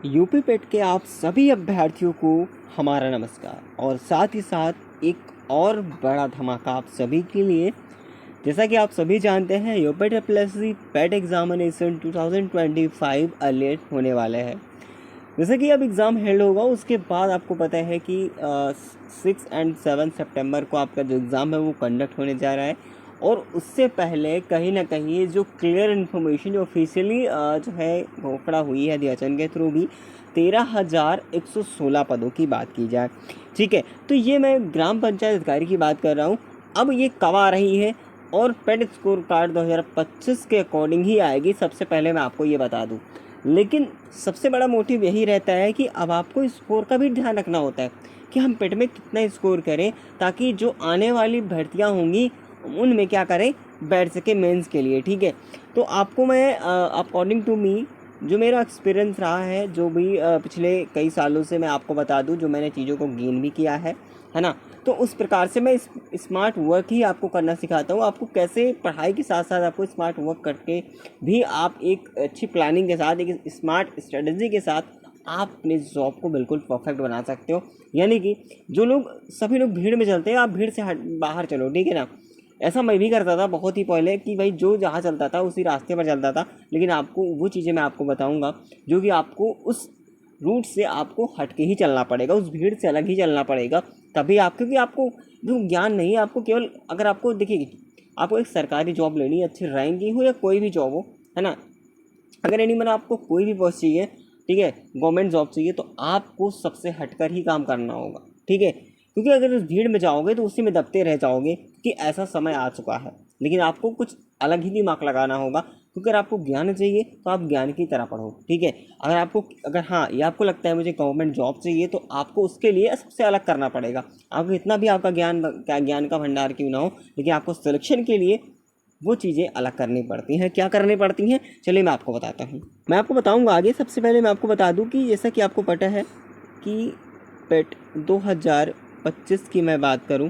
UP पेट के आप सभी अभ्यर्थियों को हमारा नमस्कार और साथ ही साथ एक और बड़ा धमाका आप सभी के लिए। जैसा कि आप सभी जानते हैं यूपी ट्रिपल पेट एग्जामिनेशन 2025 अर्लीस्ट होने वाले हैं। जैसे कि अब एग्ज़ाम हेल्ड होगा उसके बाद आपको पता है कि 6 एंड 7 सितंबर को आपका जो एग्ज़ाम है वो कंडक्ट होने जा रहा है। और उससे पहले कहीं ना कहीं जो क्लियर इन्फॉर्मेशन जो ऑफिशियली जो है घोषणा हुई है अध्ययन के थ्रू भी 13,116 पदों की बात की जाए। ठीक है, तो ये मैं ग्राम पंचायत अधिकारी की बात कर रहा हूँ। अब ये कब आ रही है और पेट स्कोर कार्ड 2025 के अकॉर्डिंग ही आएगी, सबसे पहले मैं आपको ये बता दूँ। लेकिन सबसे बड़ा मोटिव यही रहता है कि अब आपको स्कोर का भी ध्यान रखना होता है कि हम पेट में कितना स्कोर करें ताकि जो आने वाली भर्तियां होंगी उनमें क्या करें, बैठ सके मेंस के लिए। ठीक है, तो आपको मैं अकॉर्डिंग टू मी जो मेरा एक्सपीरियंस रहा है, जो भी पिछले कई सालों से मैं आपको बता दूं, जो मैंने चीज़ों को गेन भी किया है ना, तो उस प्रकार से मैं स्मार्ट वर्क ही आपको करना सिखाता हूँ। आपको कैसे पढ़ाई के साथ साथ आपको स्मार्ट वर्क करके भी आप एक अच्छी प्लानिंग के साथ, एक स्मार्ट स्ट्रेटजी के साथ आप अपने जॉब को बिल्कुल परफेक्ट बना सकते हो। यानी कि जो लोग सभी लोग भीड़ में चलते हैं, आप भीड़ से बाहर चलो। ठीक है ना, ऐसा मैं भी करता था बहुत ही पहले कि भाई जो जहाँ चलता था उसी रास्ते पर चलता था। लेकिन आपको वो चीज़ें मैं आपको बताऊंगा जो कि आपको उस रूट से आपको हट के ही चलना पड़ेगा, उस भीड़ से अलग ही चलना पड़ेगा तभी आप, क्योंकि आपको जो ज्ञान नहीं है, आपको केवल अगर आपको देखिए, आपको एक सरकारी जॉब लेनी है, अच्छी रैंक की हो या कोई भी जॉब हो, है ना, अगर एनी मन आपको कोई भी पोस्ट चाहिए, ठीक है, गवर्नमेंट जॉब चाहिए, तो आपको सबसे हटकर ही काम करना होगा। ठीक है, क्योंकि अगर उस भीड़ में जाओगे तो उसी में दबते रह जाओगे कि ऐसा समय आ चुका है। लेकिन आपको कुछ अलग ही दिमाग लगाना होगा, क्योंकि अगर आपको ज्ञान चाहिए तो आप ज्ञान की तरह पढ़ो। ठीक है, अगर हाँ ये आपको लगता है मुझे गवर्नमेंट जॉब चाहिए, तो आपको उसके लिए सबसे अलग करना पड़ेगा। आपको इतना भी आपका ज्ञान का भंडार क्यों ना हो, लेकिन आपको सिलेक्शन के लिए वो चीज़ें अलग करनी पड़ती हैं। क्या करनी पड़ती हैं, चलिए मैं आपको बताता हूँ, मैं आपको बताऊँगा आगे। सबसे पहले मैं आपको बता दूँ कि जैसा कि आपको पता है कि पेट 2025 की मैं बात करूं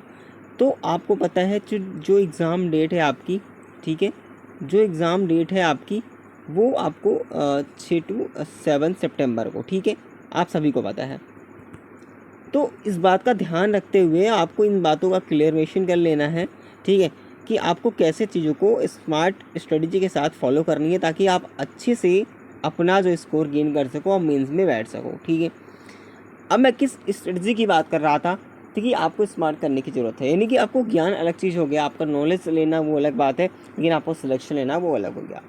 तो आपको पता है जो एग्ज़ाम डेट है आपकी, ठीक है, जो एग्ज़ाम डेट है आपकी वो आपको 6 टू 7 सितंबर को, ठीक है, आप सभी को पता है। तो इस बात का ध्यान रखते हुए आपको इन बातों का क्लियरेशन कर लेना है। ठीक है, कि आपको कैसे चीज़ों को स्मार्ट स्ट्रेटजी के साथ फॉलो करनी है ताकि आप अच्छे से अपना जो स्कोर गेन कर सको और मेंस में बैठ सको। ठीक है, अब मैं किस स्ट्रेटजी की बात कर रहा था, तो कि आपको स्मार्ट करने की ज़रूरत है। यानी कि आपको ज्ञान अलग चीज़ हो गया, आपका नॉलेज लेना वो अलग बात है, लेकिन आपको सिलेक्शन लेना वो अलग हो गया।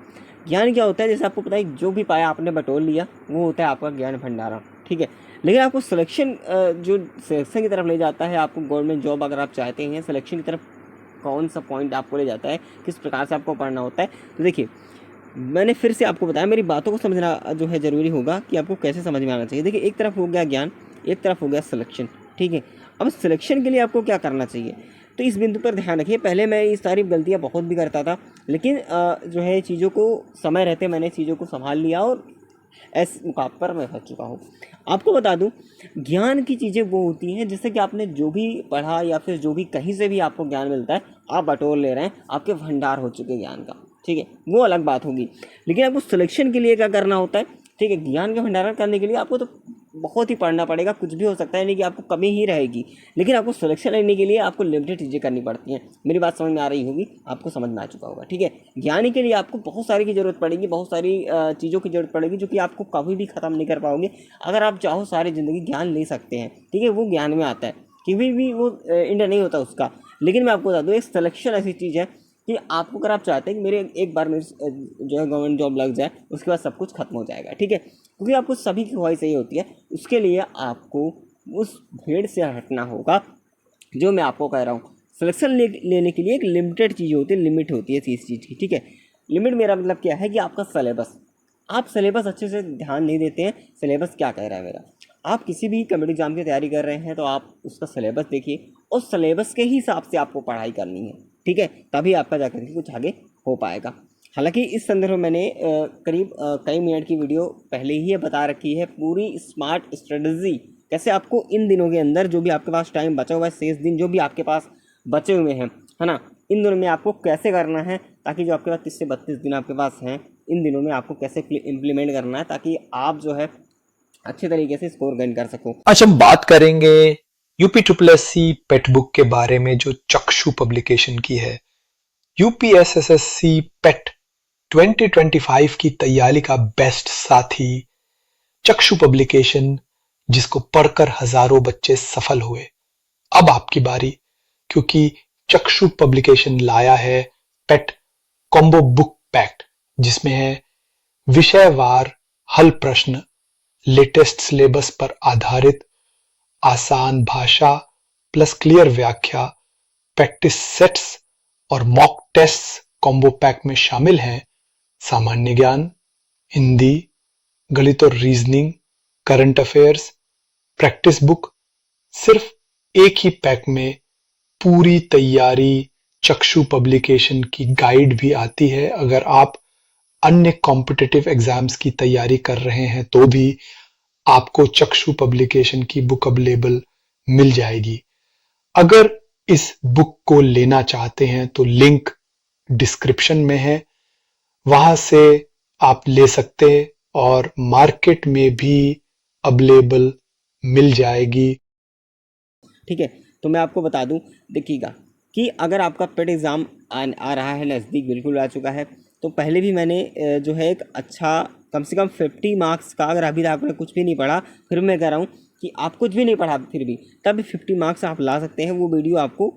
ज्ञान क्या होता है, जैसे आपको पता है जो भी पाया आपने बटोर लिया वो होता है आपका ज्ञान भंडारण। ठीक है, लेकिन आपको सिलेक्शन जो सिलेक्शन की तरफ ले जाता है, आपको गवर्नमेंट जॉब अगर आप चाहते हैं, सिलेक्शन की तरफ कौन सा पॉइंट आपको ले जाता है, किस प्रकार से आपको पढ़ना होता है। तो देखिए, मैंने फिर से आपको बताया, मेरी बातों को समझना जो है ज़रूरी होगा कि आपको कैसे समझ में आना चाहिए। देखिए, एक तरफ हो गया ज्ञान, एक तरफ हो गया सिलेक्शन। ठीक है, अब सिलेक्शन के लिए आपको क्या करना चाहिए, तो इस बिंदु पर ध्यान रखिए। पहले मैं ये सारी गलतियाँ बहुत भी करता था, लेकिन जो है चीज़ों को समय रहते मैंने चीज़ों को संभाल लिया और इस मुकाम पर मैं पहुँच चुका हूँ। आपको बता दूँ, ज्ञान की चीज़ें वो होती हैं जैसे कि आपने जो भी पढ़ा या फिर जो भी कहीं से भी आपको ज्ञान मिलता है, आप बटोर ले रहे हैं, आपके भंडार हो चुके ज्ञान का। ठीक है, वो अलग बात होगी। लेकिन आपको सिलेक्शन के लिए क्या करना होता है, ठीक है, ज्ञान का भंडारण करने के लिए आपको तो बहुत ही पढ़ना पड़ेगा, कुछ भी हो सकता है, नहीं कि आपको कमी ही रहेगी। लेकिन आपको सिलेक्शन लेने के लिए आपको लिमिटेड चीज़ें करनी पड़ती हैं। मेरी बात समझ में आ रही होगी, आपको समझ में आ चुका होगा। ठीक है, ज्ञानी के लिए आपको बहुत सारी की ज़रूरत पड़ेगी, बहुत सारी चीज़ों की ज़रूरत पड़ेगी जो कि आपको कभी भी ख़त्म नहीं कर पाओगे। अगर आप चाहो सारी ज़िंदगी ज्ञान ले सकते हैं। ठीक है, वो ज्ञान में आता है, कभी भी वो इंड नहीं होता उसका। लेकिन मैं आपको बता दूँ, एक सिलेक्शन ऐसी चीज़ है कि आपको, अगर आप चाहते हैं कि मेरे एक बार मेरी जो है गवर्नमेंट जॉब लग जाए, उसके बाद सब कुछ खत्म हो जाएगा। ठीक है, क्योंकि आपको सभी की ख्वाहिश यही होती है, उसके लिए आपको उस भीड़ से हटना होगा। जो मैं आपको कह रहा हूँ, सिलेक्शन लेने के लिए एक लिमिटेड चीज़ होती है, लिमिट होती है इस चीज़ की। ठीक है, लिमिट मेरा मतलब क्या है कि आपका सिलेबस, आप सिलेबस अच्छे से ध्यान नहीं देते हैं। सिलेबस क्या कह रहा है मेरा, आप किसी भी कम्पिटिटिव एग्जाम की तैयारी कर रहे हैं तो आप उसका सिलेबस देखिए और सिलेबस के ही हिसाब से आपको पढ़ाई करनी है। ठीक है, तभी आपका जाकर के कुछ आगे हो पाएगा। हालांकि इस संदर्भ में मैंने करीब कई मिनट की वीडियो पहले ही ये बता रखी है, पूरी स्मार्ट स्ट्रेटजी कैसे आपको इन दिनों के अंदर, जो भी आपके पास टाइम बचा हुआ है, शेष दिन जो भी आपके पास बचे हुए हैं, है ना, इन दिनों में आपको कैसे करना है, ताकि जो आपके पास 30 से 32 दिन आपके पास हैं, इन दिनों में आपको कैसे इम्प्लीमेंट करना है ताकि आप जो है अच्छे तरीके से स्कोर गेन कर सको। आज हम बात करेंगे यूपी ट्रिपल एस सी पेट बुक के बारे में जो चक्षु पब्लिकेशन की है। यूपीएसएसएससी पेट 2025 की तैयारी का बेस्ट साथी चक्षु पब्लिकेशन, जिसको पढ़कर हजारों बच्चे सफल हुए। अब आपकी बारी, क्योंकि चक्षु पब्लिकेशन लाया है पेट कॉम्बो बुक पैक, जिसमें है विषयवार हल प्रश्न, लेटेस्ट सिलेबस पर आधारित आसान भाषा प्लस क्लियर व्याख्या, प्रैक्टिस सेट्स और मॉक टेस्ट कॉम्बो पैक में शामिल हैं। सामान्य ज्ञान, हिंदी, गणित और reasoning, current affairs, practice book, सिर्फ एक ही पैक में पूरी तैयारी। चक्षु पब्लिकेशन की गाइड भी आती है। अगर आप अन्य कॉम्पिटिटिव एग्जाम्स की तैयारी कर रहे हैं तो भी आपको चक्षु पब्लिकेशन की बुक अवेलेबल मिल जाएगी। अगर इस बुक को लेना चाहते हैं तो लिंक डिस्क्रिप्शन में है, वहां से आप ले सकते हैं और मार्केट में भी अवेलेबल मिल जाएगी। ठीक है, तो मैं आपको बता दूं, देखिएगा कि अगर आपका पेट एग्ज़ाम आ रहा है, नज़दीक बिल्कुल आ चुका है, तो पहले भी मैंने जो है एक अच्छा कम से कम 50 मार्क्स का, अगर अभी तक आपने कुछ भी नहीं पढ़ा, फिर मैं कह रहा हूँ कि आप कुछ भी नहीं पढ़ा फिर भी तब 50 मार्क्स आप ला सकते हैं। वो वीडियो आपको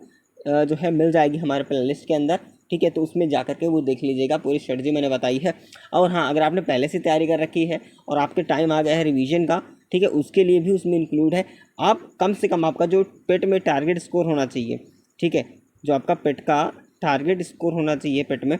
जो है मिल जाएगी हमारे प्ले लिस्ट के अंदर। ठीक है, तो उसमें जा कर के वो देख लीजिएगा, पूरी स्ट्रेटजी मैंने बताई है। और हाँ, अगर आपने पहले से तैयारी कर रखी है और आपके टाइम आ गया है रिवीजन का, ठीक है, उसके लिए भी उसमें इंक्लूड है। आप कम से कम आपका जो पेट में टारगेट स्कोर होना चाहिए, ठीक है, जो आपका पेट का टारगेट स्कोर होना चाहिए पेट में,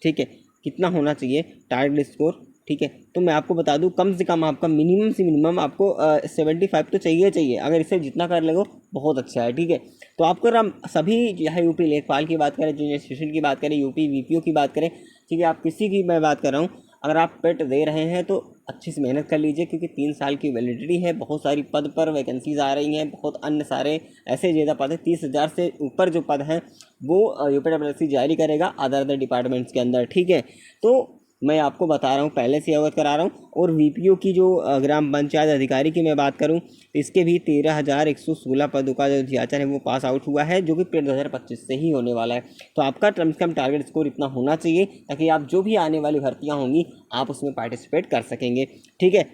ठीक है, कितना होना चाहिए टारगेट स्कोर, ठीक है, तो मैं आपको बता दूं कम से कम आपका मिनिमम से मिनिमम आपको 75 तो चाहिए। अगर इससे जितना कर लेगो बहुत अच्छा है। ठीक है, तो आपको हम सभी चाहे यूपी लेखपाल की बात करें, जूनियर असिस्टेंट की बात करें, यूपी वीपीओ की बात करें, ठीक है, आप किसी की मैं बात कर रहा हूँ, अगर आप पेट दे रहे हैं तो अच्छी से मेहनत कर लीजिए, क्योंकि 3 साल की वैलिडिटी है। बहुत सारी पद पर वैकेंसीज आ रही हैं, बहुत अन्य सारे ऐसे ज़्यादा पद हैं, 30,000 से ऊपर जो पद हैं वो यूपीडब्ल्यूएससी जारी करेगा अदर डिपार्टमेंट्स के अंदर। ठीक है, तो मैं आपको बता रहा हूँ, पहले से अवगत करा रहा हूँ। और वीपीओ की जो ग्राम पंचायत अधिकारी की मैं बात करूँ तो इसके भी 13,116 पदों का जो जियाचन है वो पास आउट हुआ है, जो कि पेट 2025 से ही होने वाला है। तो आपका कम से कम टारगेट स्कोर इतना होना चाहिए ताकि आप जो भी आने वाली भर्तियाँ होंगी आप उसमें पार्टिसिपेट कर सकेंगे। ठीक है,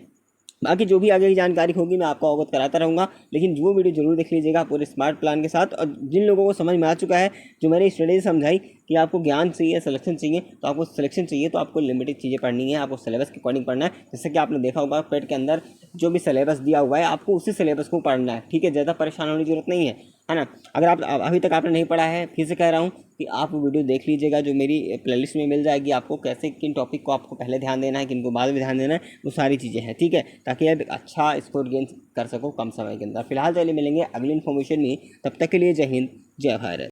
बाकी जो भी आगे की जानकारी होगी मैं आपको अवगत कराता रहूँगा, लेकिन वो वीडियो जरूर देख लीजिएगा पूरे स्मार्ट प्लान के साथ। और जिन लोगों को समझ में आ चुका है, जो मैंने स्ट्रेटेजी समझाई कि आपको ज्ञान चाहिए, सिलेक्शन चाहिए, तो आपको सिलेक्शन चाहिए तो आपको लिमिटेड चीज़ें पढ़नी है, आपको सिलेबस के अकॉर्डिंग पढ़ना है। जैसे कि आपने देखा होगा पेट के अंदर जो भी सिलेबस दिया हुआ है आपको उसी सिलेबस को पढ़ना है। ठीक है, ज़्यादा परेशान होने की जरूरत नहीं है ना। अगर आप अभी तक आपने नहीं पढ़ा है, फिर से कह रहा हूँ कि आप वीडियो देख लीजिएगा, जो मेरी प्लेलिस्ट में मिल जाएगी आपको, कैसे किन टॉपिक को आपको पहले ध्यान देना है, किन को बाद में ध्यान देना है, वो सारी चीज़ें हैं। ठीक है, ताकि आप एक अच्छा स्कोर गेन कर सको कम समय के अंदर। फिलहाल चलिए मिलेंगे अगली इन्फॉर्मेशन में, तब तक के लिए जय हिंद, जय भारत।